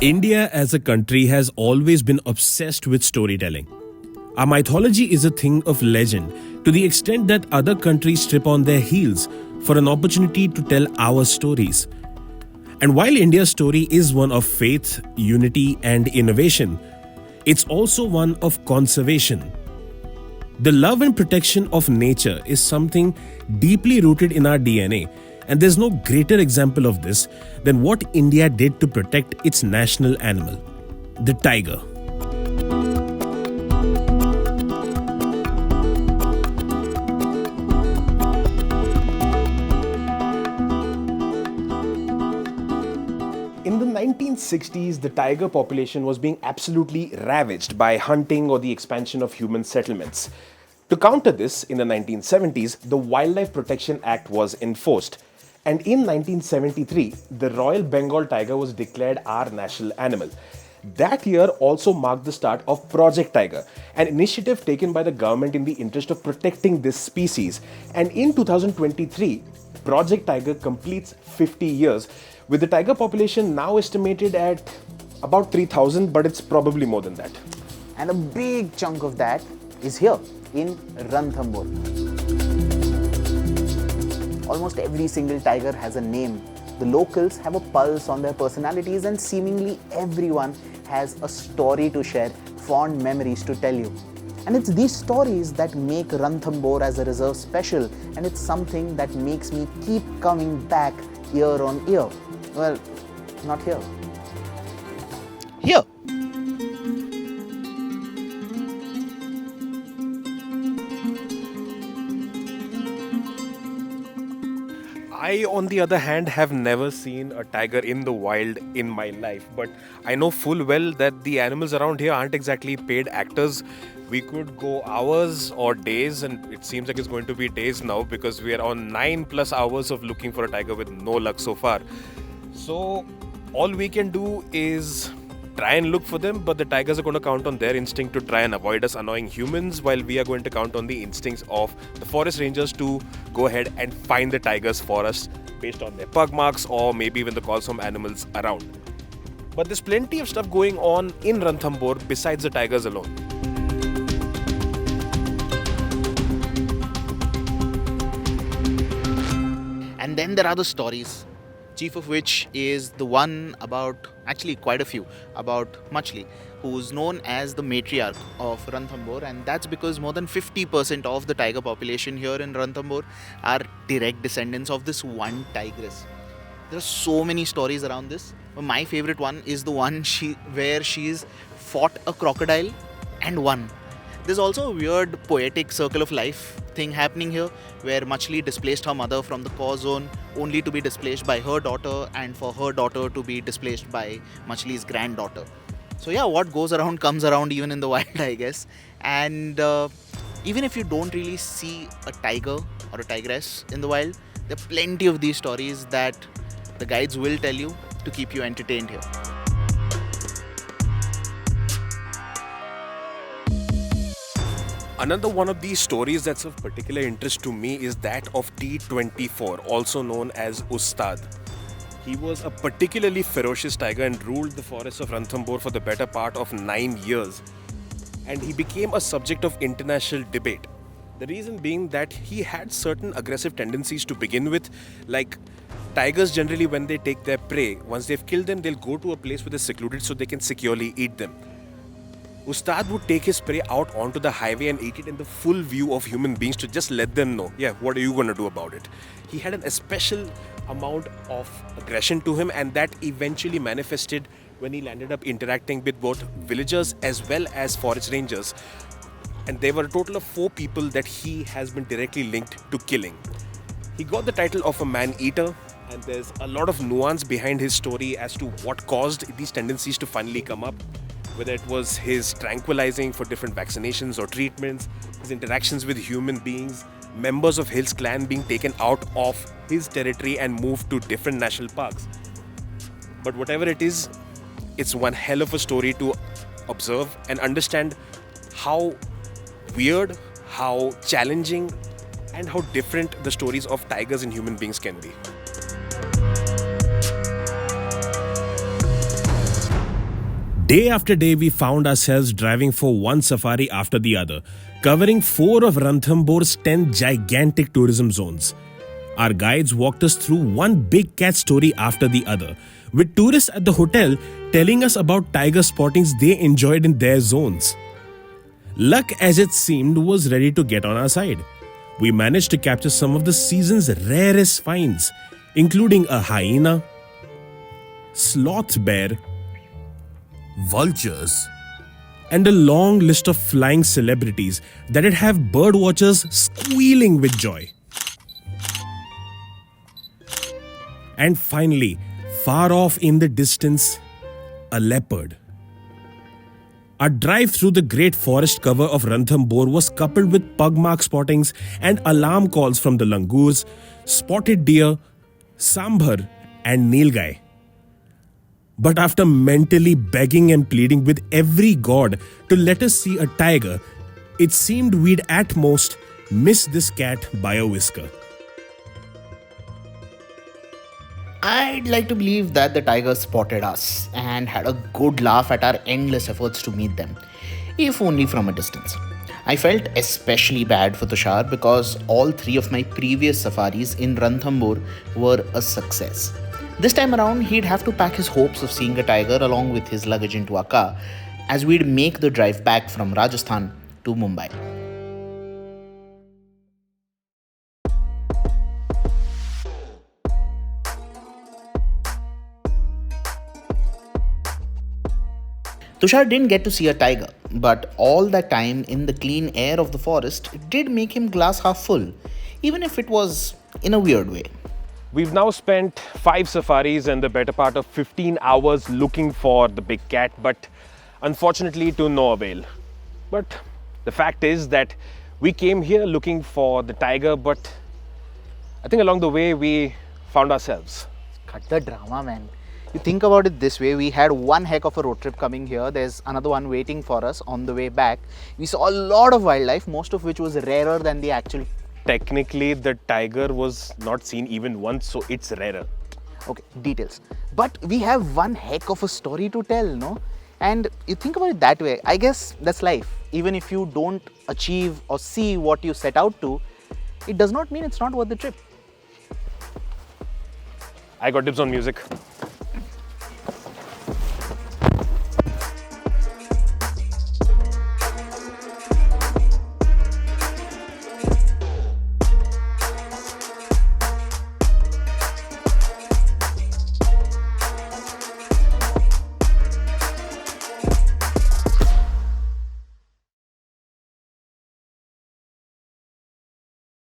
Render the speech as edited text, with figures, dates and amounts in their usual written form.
India as a country has always been obsessed with storytelling. Our mythology is a thing of legend to the extent that other countries strip on their heels for an opportunity to tell our stories. And while India's story is one of faith, unity, and innovation, it's also one of conservation. The love and protection of nature is something deeply rooted in our DNA, and there's no greater example of this than what India did to protect its national animal, the tiger. In the 1960s, the tiger population was being absolutely ravaged by hunting or the expansion of human settlements. To counter this, in the 1970s, the Wildlife Protection Act was enforced. And in 1973, the Royal Bengal tiger was declared our national animal. That year also marked the start of Project Tiger, an initiative taken by the government in the interest of protecting this species. And in 2023, Project Tiger completes 50 years, with the tiger population now estimated at about 3,000, but it's probably more than that. And a big chunk of that is here in Ranthambore. Almost every single tiger has a name. The locals have a pulse on their personalities, and seemingly everyone has a story to share, fond memories to tell you. And it's these stories that make Ranthambore as a reserve special, and it's something that makes me keep coming back year on year. Well, not here. Here. I, on the other hand, have never seen a tiger in the wild in my life, but I know full well that the animals around here aren't exactly paid actors. We could go hours or days, and it seems like it's going to be days now because we are on 9+ hours of looking for a tiger with no luck so far. So all we can do is try and look for them, but the tigers are going to count on their instinct to try and avoid us annoying humans, while we are going to count on the instincts of the forest rangers to go ahead and find the tigers for us based on their pug marks or maybe even the calls from animals around. But there's plenty of stuff going on in Ranthambore besides the tigers alone. And then there are the stories, chief of which is the one about, actually quite a few, about Machli, who's known as the matriarch of Ranthambore, and that's because more than 50% of the tiger population here in Ranthambore are direct descendants of this one tigress. There are so many stories around this, but my favorite one is the one where she's fought a crocodile and won. There's also a weird poetic circle of life thing happening here, where Machli displaced her mother from the core zone only to be displaced by her daughter, and for her daughter to be displaced by Machli's granddaughter. So yeah, what goes around comes around even in the wild, I guess. And even if you don't really see a tiger or a tigress in the wild, there are plenty of these stories that the guides will tell you to keep you entertained here. Another one of these stories that's of particular interest to me is that of T24, also known as Ustad. He was a particularly ferocious tiger and ruled the forests of Ranthambore for the better part of 9 years. And he became a subject of international debate. The reason being that he had certain aggressive tendencies to begin with, like tigers generally when they take their prey, once they've killed them, they'll go to a place where they're secluded so they can securely eat them. Ustad would take his prey out onto the highway and eat it in the full view of human beings to just let them know, yeah, what are you going to do about it? He had an special amount of aggression to him, and that eventually manifested when he ended up interacting with both villagers as well as forest rangers. And there were a total of 4 people that he has been directly linked to killing. He got the title of a man-eater, and there's a lot of nuance behind his story as to what caused these tendencies to finally come up. Whether it was his tranquilizing for different vaccinations or treatments, his interactions with human beings, members of his clan being taken out of his territory and moved to different national parks. But whatever it is, it's one hell of a story to observe and understand how weird, how challenging, and how different the stories of tigers and human beings can be. Day after day, we found ourselves driving for one safari after the other, covering 4 of Ranthambore's 10 gigantic tourism zones. Our guides walked us through one big cat story after the other, with tourists at the hotel telling us about tiger spottings they enjoyed in their zones. Luck, as it seemed, was ready to get on our side. We managed to capture some of the season's rarest finds, including a hyena, sloth bear, vultures, and a long list of flying celebrities that'd have birdwatchers squealing with joy. And finally, far off in the distance, a leopard. Our drive through the great forest cover of Ranthambore was coupled with pugmark spottings and alarm calls from the langurs, spotted deer, sambar, and nilgai. But after mentally begging and pleading with every god to let us see a tiger, it seemed we'd at most miss this cat by a whisker. I'd like to believe that the tigers spotted us and had a good laugh at our endless efforts to meet them, if only from a distance. I felt especially bad for Tushar because all 3 of my previous safaris in Ranthambore were a success. This time around, he'd have to pack his hopes of seeing a tiger along with his luggage into a car as we'd make the drive back from Rajasthan to Mumbai. Tushar didn't get to see a tiger, but all that time in the clean air of the forest did make him glass half full, even if it was in a weird way. We've now spent 5 safaris and the better part of 15 hours looking for the big cat, but unfortunately to no avail. But the fact is that we came here looking for the tiger, but I think along the way we found ourselves. Cut the drama, man. You think about it this way, we had one heck of a road trip coming here. There's another one waiting for us on the way back. We saw a lot of wildlife, most of which was rarer than the actual. Technically, the tiger was not seen even once, so it's rarer. Okay, details. But we have one heck of a story to tell, no? And you think about it that way, I guess that's life. Even if you don't achieve or see what you set out to, it does not mean it's not worth the trip. I got dibs on music.